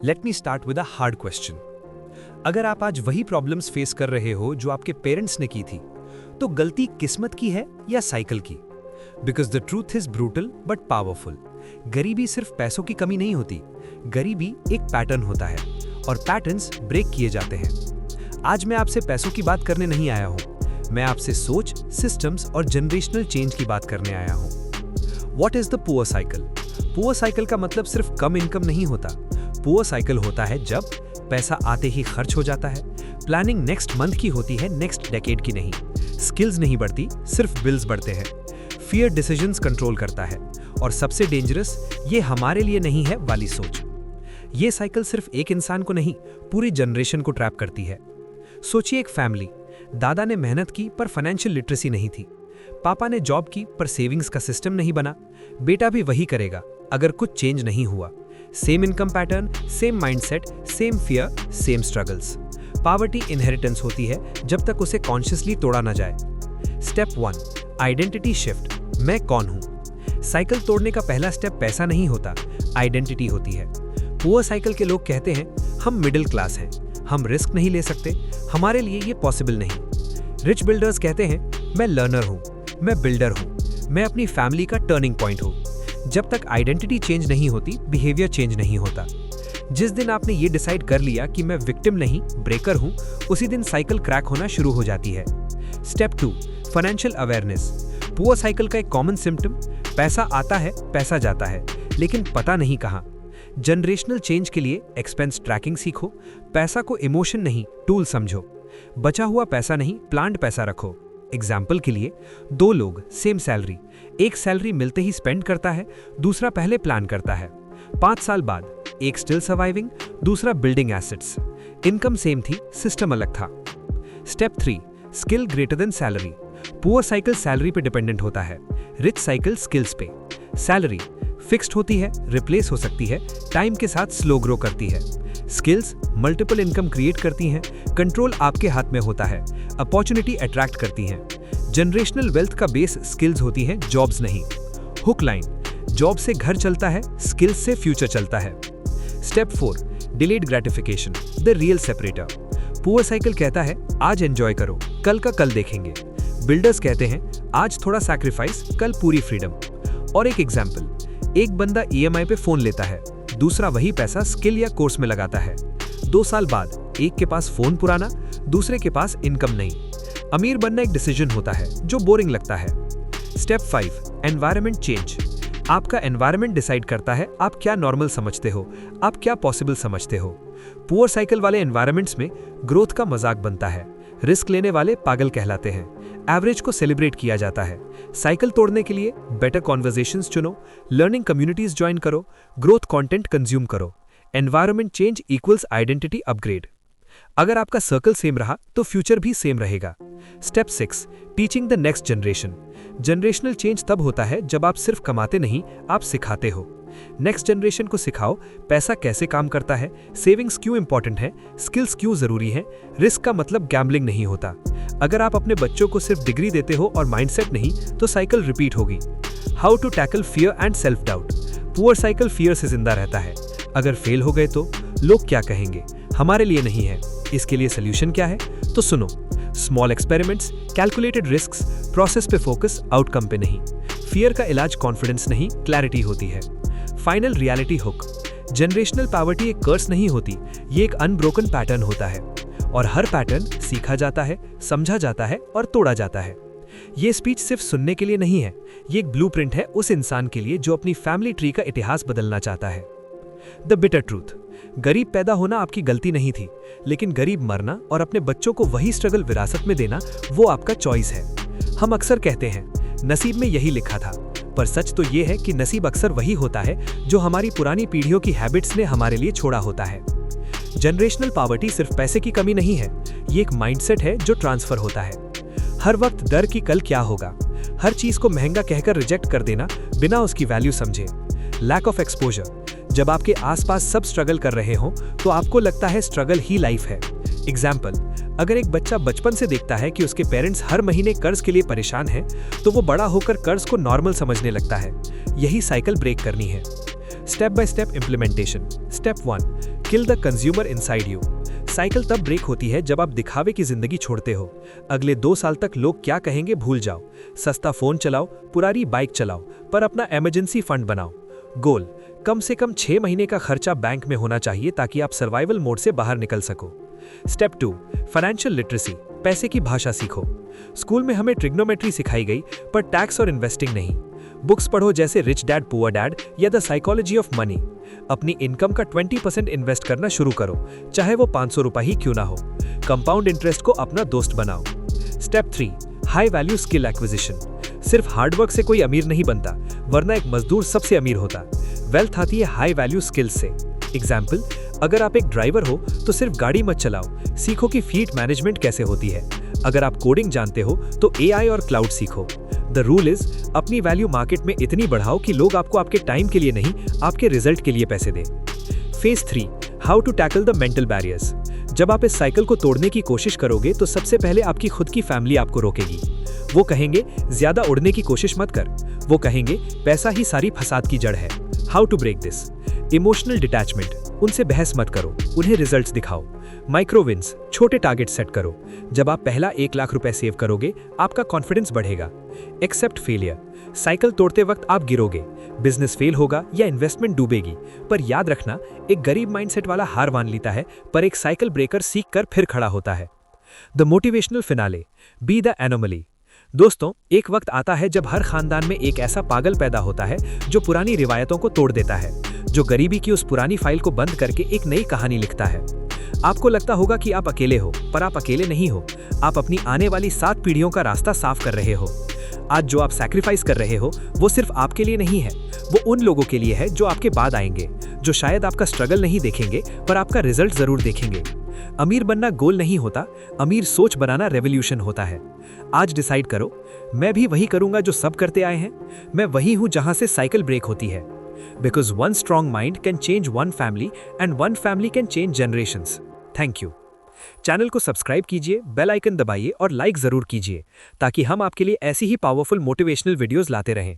Let me start with a hard question. अगर आप आज वही प्रॉब्लम्स फेस कर रहे हो जो आपके पेरेंट्स ने की थी, तो गलती किस्मत की है या साइकिल की? Because the truth is brutal but powerful. गरीबी सिर्फ पैसों की कमी नहीं होती, गरीबी एक पैटर्न होता है और पैटर्न्स ब्रेक किए जाते हैं। आज मैं आपसे पैसों की बात करने नहीं आया हूं, मैं आपसे सोच, सिस्टम्स और जनरेशनल चेंज की बात करने आया हूं। What is the poor cycle? Poor cycle का मतलब सिर्फ कम इनकम नहीं होता। पुअर साइकिल होता है जब पैसा आते ही खर्च हो जाता है, प्लानिंग नेक्स्ट मंथ की होती है, नेक्स्ट डेकेड की नहीं, स्किल्स नहीं बढ़ती, सिर्फ बिल्स बढ़ते हैं, फियर डिसीजंस कंट्रोल करता है, और सबसे डेंजरस, ये हमारे लिए नहीं है वाली सोच। ये साइकिल सिर्फ एक इंसान को नहीं, पूरी जनरेशन को ट्रैप करती है। सोचिए एक फैमिली, दादा ने मेहनत की पर फाइनेंशियल लिटरेसी नहीं थी, पापा ने जॉब की पर सेविंग्स का सिस्टम नहीं बना, बेटा भी वही करेगा अगर कुछ चेंज नहीं हुआ। Same income pattern, same mindset, same fear, same struggles. Poverty inheritance होती है जब तक उसे कॉन्शियसली तोड़ा ना जाए। Step 1, identity shift. मैं कौन हूं? साइकिल तोड़ने का पहला स्टेप पैसा नहीं होता, आइडेंटिटी होती है। पुअर साइकिल के लोग कहते हैं हम मिडिल क्लास हैं, हम रिस्क नहीं ले सकते, हमारे लिए ये पॉसिबल नहीं। रिच बिल्डर्स कहते हैं मैं लर्नर हूं, मैं बिल्डर हूं, मैं अपनी फैमिली का टर्निंग पॉइंट हूं। जब तक आइडेंटिटी चेंज नहीं होती, बिहेवियर चेंज नहीं होता। जिस दिन आपने ये डिसाइड कर लिया कि मैं विक्टिम नहीं, ब्रेकर हूं, उसी दिन साइकिल क्रैक होना शुरू हो जाती है। Step 2, financial awareness. Poor cycle का एक कॉमन सिम्टम, पैसा आता है, पैसा जाता है, लेकिन पता नहीं कहां। जनरेशनल चेंज के लिए एक्सपेंस ट्रैकिंग सीखो, पैसा को इमोशन नहीं, टूल समझो। बचा हुआ पैसा नहीं, प्लान्ड पैसा रखो। एग्जाम्पल के लिए, 2 लोग, सेम सैलरी, एक सैलरी मिलते ही स्पेंड करता है, दूसरा पहले प्लान करता है। 5 साल बाद एक स्टिल सर्वाइविंग, दूसरा बिल्डिंग एसेट्स। इनकम सेम थी, सिस्टम अलग था। Step 3, skill greater than salary. Poor cycle salary पे डिपेंडेंट होता है, रिच साइकिल स्किल्स पे। सैलरी फिक्स्ड होती है, रिप्लेस हो सकती है, टाइम के साथ स्लो ग्रो करती है। स्किल्स मल्टीपल इनकम क्रिएट करती हैं, कंट्रोल आपके हाथ में होता है, अपॉर्चुनिटी अट्रैक्ट करती हैं। जनरेशनल वेल्थ का बेस स्किल्स होती हैं, जॉब्स नहीं। हुक लाइन, जॉब से घर चलता है, स्किल्स से फ्यूचर चलता है। Step 4, delayed gratification, the real separator. Poor cycle कहता है आज एंजॉय करो, कल का कल देखेंगे। बिल्डर्स कहते हैं आज थोड़ा सैक्रिफाइस, कल पूरी फ्रीडम। और एक एग्जाम्पल, एक बंदा EMI पे फोन लेता है, दूसरा वही पैसा स्किल या कोर्स में लगाता है। 2 साल बाद एक के पास फोन पुराना, दूसरे के पास इनकम नहीं। अमीर बनना एक डिसीजन होता है जो बोरिंग लगता है। Step 5, environment change. आपका एनवायरनमेंट डिसाइड करता है आप क्या नॉर्मल समझते हो, आप क्या पॉसिबल समझते हो। पुअर साइकिल वाले एनवायरनमेंट्स में ग्रोथ का मजाक बनता है, रिस्क लेने वाले पागल कहलाते हैं, एवरेज को सेलिब्रेट किया जाता है। साइकिल तोड़ने के लिए बेटर कॉन्वर्सेशंस चुनो, लर्निंग कम्युनिटीज ज्वाइन करो, ग्रोथ कंटेंट कंज्यूम करो। Environment change equals identity upgrade. अगर आपका सर्कल सेम रहा तो फ्यूचर भी सेम रहेगा। Step 6, teaching the next generation. Generational change तब होता है जब आप सिर्फ कमाते नहीं, आप सिखाते हो। नेक्स्ट जनरेशन को सिखाओ पैसा कैसे काम करता है, सेविंग्स क्यों इंपॉर्टेंट है, स्किल्स क्यों जरूरी है। रिस्क का मतलब गैम्बलिंग नहीं होता। अगर आप अपने बच्चों को सिर्फ डिग्री देते हो और माइंडसेट नहीं, तो साइकिल रिपीट होगी। How to tackle fear and self doubt. Poor cycle fear से जिंदा रहता है। अगर फेल हो गए तो लोग क्या कहेंगे, हमारे लिए नहीं है। इसके लिए सोल्यूशन क्या है? तो सुनो, small experiments, calculated risks, process पे फोकस, आउटकम पे नहीं। फियर का इलाज कॉन्फिडेंस नहीं, क्लैरिटी होती है। Final reality hook. Generational poverty एक कर्स नहीं होती, ये एक अनब्रोकन पैटर्न होता है, और हर पैटर्न सीखा जाता है, समझा जाता है और तोड़ा जाता है। ये स्पीच सिर्फ सुनने के लिए नहीं है, ये एक ब्लूप्रिंट है उस इंसान के लिए जो अपनी फैमिली ट्री का इतिहास बदलना चाहता है। The bitter truth. गरीब पैदा होना आपकी गलती नहीं थी, लेकिन गरीब मरना और अपने बच्चों को वही स्ट्रगल विरासत में देना, वो आपका चॉइस है। हम अक्सर कहते हैं नसीब में यही लिखा था, पर सच तो ये है कि नसीब अक्सर वही होता है जो हमारी पुरानी पीढ़ियों की हैबिट्स ने हमारे लिए छोड़ा होता है। जनरेशनल पॉवर्टी सिर्फ पैसे की कमी नहीं है, ये एक माइंडसेट है जो ट्रांसफर होता है। हर वक्त डर कि कल क्या होगा, हर चीज को महंगा कहकर रिजेक्ट कर देना बिना उसकी वैल्यू समझे। Lack of exposure. जब आपके आसपास सब स्ट्रगल कर रहे हो तो आपको लगता है स्ट्रगल ही लाइफ है। एग्जाम्पल, अगर एक बच्चा बचपन से देखता है कि उसके पेरेंट्स हर महीने कर्ज के लिए परेशान हैं, तो वो बड़ा होकर कर्ज को नॉर्मल समझने लगता है। यही साइकिल ब्रेक करनी है। Step by step implementation. Step 1, kill the consumer inside you. Cycle तब ब्रेक होती है जब आप दिखावे की जिंदगी छोड़ते हो। अगले 2 साल तक लोग क्या कहेंगे भूल जाओ। सस्ता फोन चलाओ, पुरानी बाइक चलाओ, पर अपना इमरजेंसी फंड बनाओ। गोल, कम से कम 6 महीने का खर्चा बैंक में होना चाहिए ताकि आप सर्वाइवल मोड से बाहर निकल सको। स्टेप 2, फाइनेंशियल लिटरेसी, पैसे की भाषा सीखो। स्कूल में हमें ट्रिग्नोमेट्री सिखाई गई, पर टैक्स और इन्वेस्टिंग नहीं। बुक्स पढ़ो जैसे रिच डैड पुअर डैड या द साइकोलॉजी ऑफ मनी। अपनी इनकम का 20% इन्वेस्ट करना शुरू करो, चाहे वो 500 रुपये ही क्यों ना हो। कंपाउंड इंटरेस्ट को अपना दोस्त बनाओ। Step 3, high value skill acquisition. सिर्फ हार्डवर्क से कोई अमीर नहीं बनता, वरना एक मजदूर सबसे अमीर होता। वेल्थ आती है हाई वैल्यू स्किल्स से। एग्जाम्पल, अगर आप एक ड्राइवर हो तो सिर्फ गाड़ी मत चलाओ, सीखो कि फ्लीट मैनेजमेंट कैसे होती है। अगर आप कोडिंग जानते हो तो AI और क्लाउड सीखो। द रूल इज, अपनी वैल्यू मार्केट में इतनी बढ़ाओ कि लोग आपको आपके टाइम के लिए नहीं, आपके रिजल्ट के लिए पैसे दें। Phase 3, how to tackle the mental barriers. जब आप इस साइकिल को तोड़ने की कोशिश करोगे तो सबसे पहले आपकी खुद की फैमिली आपको रोकेगी। वो कहेंगे ज्यादा उड़ने की कोशिश मत कर। वो कहेंगे पैसा ही सारी फसाद की जड़ है। How to break this? Emotional detachment, उनसे बहस मत करो, उन्हें रिजल्ट्स दिखाओ। माइक्रो विन्स, छोटे टारगेट सेट करो। जब आप पहला 1 लाख रुपए सेव करोगे, आपका कॉन्फिडेंस बढ़ेगा। एक्सेप्ट फेलियर, साइकिल तोड़ते वक्त आप गिरोगे, बिजनेस फेल होगा या इन्वेस्टमेंट डूबेगी, पर याद रखना, एक गरीब माइंडसेट वाला हार मान लेता है, पर एक साइकिल ब्रेकर सीख कर फिर खड़ा होता है। The motivational finale, be the anomaly. दोस्तों, एक वक्त आता है जब हर खानदान में एक ऐसा पागल पैदा होता है जो पुरानी रिवायतों को तोड़ देता है, जो गरीबी की उस पुरानी फाइल को बंद करके एक नई कहानी लिखता है। आपको लगता होगा कि आप अकेले हो, पर आप अकेले नहीं हो। आप अपनी आने वाली 7 पीढ़ियों का रास्ता साफ कर रहे हो। आज जो आप सैक्रिफाइस कर रहे हो वो सिर्फ आपके लिए नहीं है, वो उन लोगों के लिए है जो आपके बाद आएंगे, जो शायद आपका स्ट्रगल नहीं देखेंगे पर आपका रिजल्ट जरूर देखेंगे। अमीर बनना गोल नहीं होता, अमीर सोच बनाना रेवोल्यूशन होता है। आज डिसाइड करो, मैं भी वही करूंगा जो सब करते आए हैं। मैं वही हूं जहां से साइकिल ब्रेक होती है। Because one strong mind can change one family and one family can change generations. Thank you. Channel को सब्सक्राइब कीजिए, बेल आइकन दबाइए और लाइक जरूर कीजिए, ताकि हम आपके लिए ऐसी ही पावरफुल मोटिवेशनल वीडियोस लाते रहें।